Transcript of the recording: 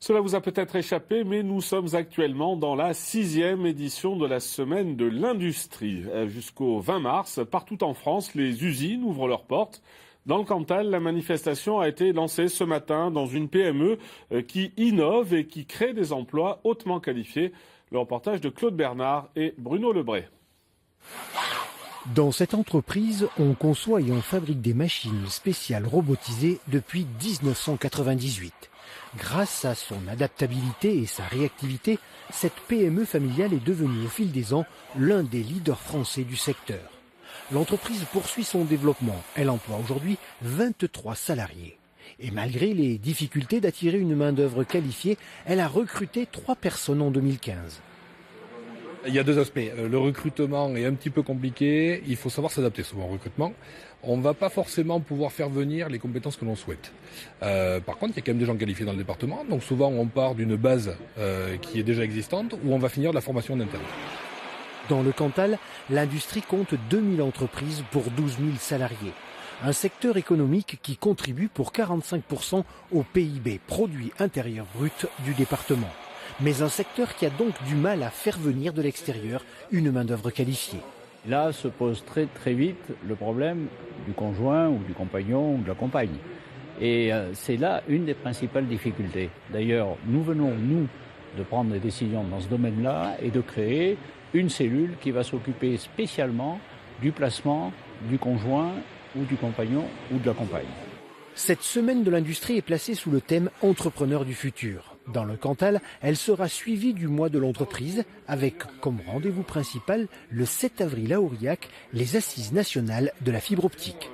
Cela vous a peut-être échappé, mais nous sommes actuellement dans la 6e édition de la semaine de l'industrie. Jusqu'au 20 mars, partout en France, les usines ouvrent leurs portes. Dans le Cantal, la manifestation a été lancée ce matin dans une PME qui innove et qui crée des emplois hautement qualifiés. Le reportage de Claude Bernard et Bruno Lebray. Dans cette entreprise, on conçoit et on fabrique des machines spéciales robotisées depuis 1998. Grâce à son adaptabilité et sa réactivité, cette PME familiale est devenue au fil des ans l'un des leaders français du secteur. L'entreprise poursuit son développement. Elle emploie aujourd'hui 23 salariés. Et malgré les difficultés d'attirer une main-d'œuvre qualifiée, elle a recruté 3 personnes en 2015. Il y a deux aspects. Le recrutement est un petit peu compliqué. Il faut savoir s'adapter souvent au recrutement. On ne va pas forcément pouvoir faire venir les compétences que l'on souhaite. Par contre, il y a quand même des gens qualifiés dans le département. Donc souvent, on part d'une base qui est déjà existante où on va finir de la formation en interne. Dans le Cantal, l'industrie compte 2000 entreprises pour 12 000 salariés. Un secteur économique qui contribue pour 45% au PIB, produit intérieur brut du département. Mais un secteur qui a donc du mal à faire venir de l'extérieur une main-d'œuvre qualifiée. Là se pose très vite le problème du conjoint ou du compagnon ou de la compagne. Et c'est là une des principales difficultés. D'ailleurs, nous venons, nous, de prendre des décisions dans ce domaine-là et de créer une cellule qui va s'occuper spécialement du placement du conjoint ou du compagnon ou de la compagne. Cette semaine de l'industrie est placée sous le thème « Entrepreneurs du futur ». Dans le Cantal, elle sera suivie du mois de l'entreprise avec comme rendez-vous principal le 7 avril à Aurillac, les assises nationales de la fibre optique.